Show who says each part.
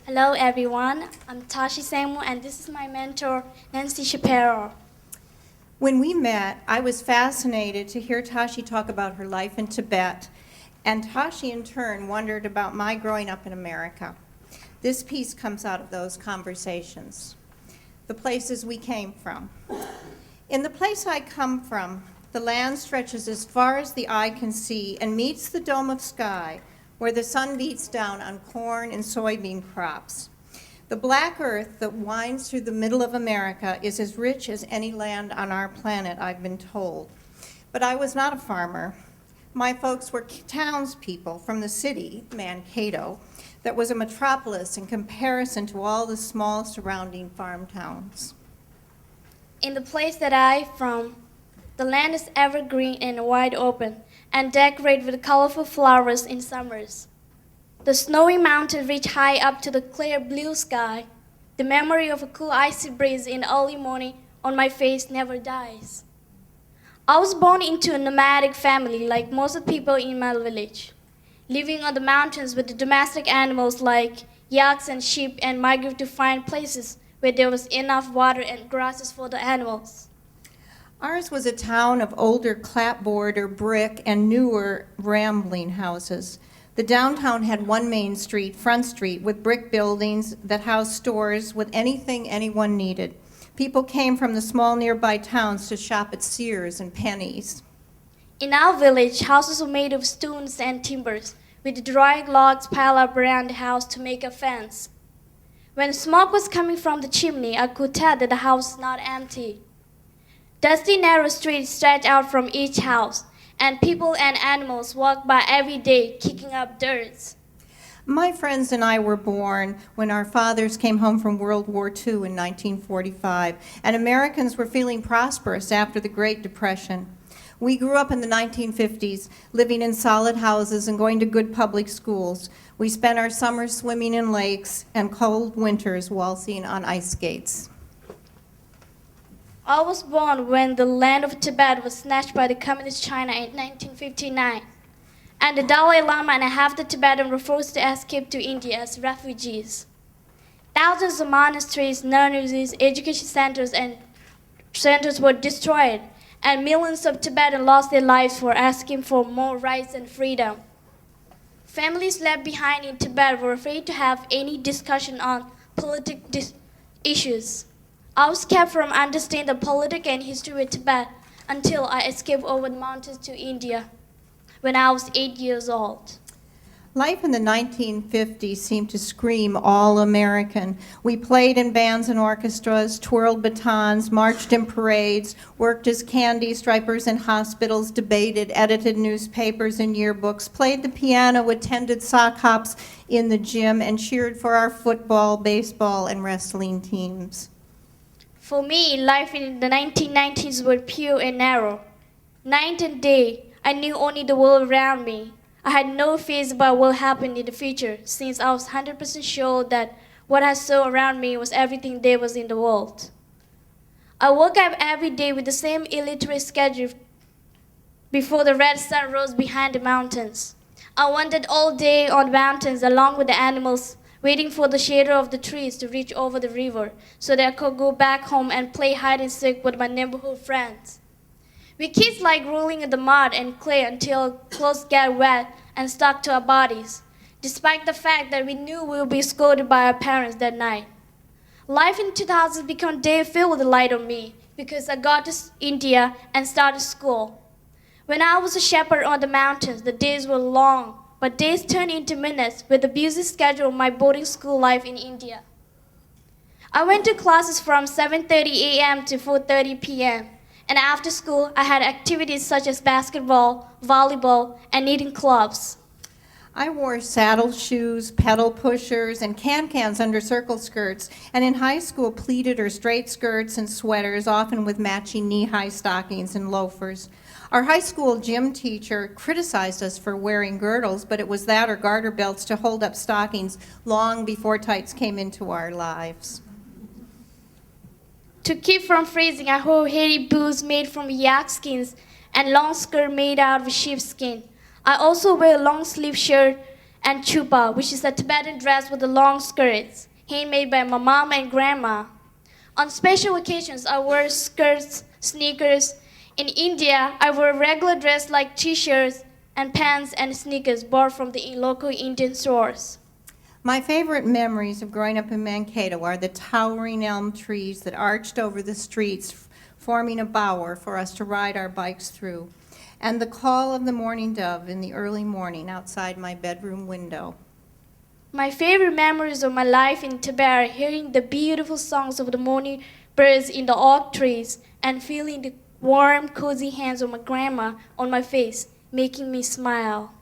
Speaker 1: Hello everyone, I'm Tashi and this is my mentor, Nancy Shapiro.
Speaker 2: When we met, I was fascinated to hear Tashi talk about her life in Tibet, and Tashi in turn wondered about my growing up in America. This piece comes out of those conversations. The places we came from. In the place I come from, the land stretches as far as the eye can see and meets the dome of sky, where the sun beats down on corn and soybean crops. The black earth that winds through the middle of America is as rich as any land on our planet, I've been told. But I was not a farmer. My folks were townspeople from the city, Mankato, that was a metropolis in comparison to all the small surrounding farm towns.
Speaker 1: In the place that I'm from, the land is evergreen and wide open, and decorated with colorful flowers in summers. The snowy mountains reach high up to the clear blue sky. The memory of a cool icy breeze in the early morning on my face never dies. I was born into a nomadic family like most of the people in my village, living on the mountains with the domestic animals like yaks and sheep and migrate to find places where there was enough water and grasses for the animals.
Speaker 2: Ours was a town of older clapboard or brick and newer rambling houses. The downtown had one main street, Front Street, with brick buildings that housed stores with anything anyone needed. People came from the small nearby towns to shop at Sears and Penny's.
Speaker 1: In our village, houses were made of stones and timbers, with dry logs piled up around the house to make a fence. When smoke was coming from the chimney, I could tell that the house was not empty. Dusty, narrow streets stretched out from each house, and people and animals walked by every day, kicking up dirt.
Speaker 2: My friends and I were born when our fathers came home from World War II in 1945, and Americans were feeling prosperous after the Great Depression. We grew up in the 1950s, living in solid houses and going to good public schools. We spent our summers swimming in lakes and cold winters waltzing on ice skates.
Speaker 1: I was born when the land of Tibet was snatched by the Communist China in 1959, and the Dalai Lama and half the Tibetans were forced to escape to India as refugees. Thousands of monasteries, nurseries, education centers, and centers were destroyed, and millions of Tibetans lost their lives for asking for more rights and freedom. Families left behind in Tibet were afraid to have any discussion on political issues. I was kept from understanding the politics and history of Tibet until I escaped over the mountains to India when I was 8 years old.
Speaker 2: Life in the 1950s seemed to scream all American. We played in bands and orchestras, twirled batons, marched in parades, worked as candy stripers in hospitals, debated, edited newspapers and yearbooks, played the piano, attended sock hops in the gym, and cheered for our football, baseball, and wrestling teams.
Speaker 1: For me, life in the 1990s was pure and narrow. Night and day, I knew only the world around me. I had no fears about what would happen in the future, since I was 100% sure that what I saw around me was everything there was in the world. I woke up every day with the same illiterate schedule before the red sun rose behind the mountains. I wandered all day on the mountains along with the animals, waiting for the shadow of the trees to reach over the river so that I could go back home and play hide and seek with my neighborhood friends. We kids like rolling in the mud and clay until clothes get wet and stuck to our bodies, despite the fact that we knew we would be scolded by our parents that night. Life in 2000 became a day filled with light on me because I got to India and started school. When I was a shepherd on the mountains, the days were long, but days turned into minutes with the busy schedule of my boarding school life in India. I went to classes from 7:30 a.m. to 4:30 p.m., and after school, I had activities such as basketball, volleyball, and knitting clubs.
Speaker 2: I wore saddle shoes, pedal pushers, and can-cans under circle skirts, and in high school pleated or straight skirts and sweaters, often with matching knee-high stockings and loafers. Our high school gym teacher criticized us for wearing girdles, but it was that or garter belts to hold up stockings long before tights came into our lives.
Speaker 1: To keep from freezing, I wore hairy boots made from yak skins and long skirt made out of sheepskin. I also wear a long sleeve shirt and chupa, which is a Tibetan dress with the long skirts, handmade by my mom and grandma. On special occasions, I wear skirts, sneakers. In India, I wear regular dress like t-shirts and pants and sneakers bought from the local Indian stores.
Speaker 2: My favorite memories of growing up in Mankato are the towering elm trees that arched over the streets, forming a bower for us to ride our bikes through, and the call of the mourning dove in the early morning outside my bedroom window.
Speaker 1: My favorite memories of my life in Tibet are hearing the beautiful songs of the morning birds in the oak trees and feeling the warm, cozy hands of my grandma on my face, making me smile.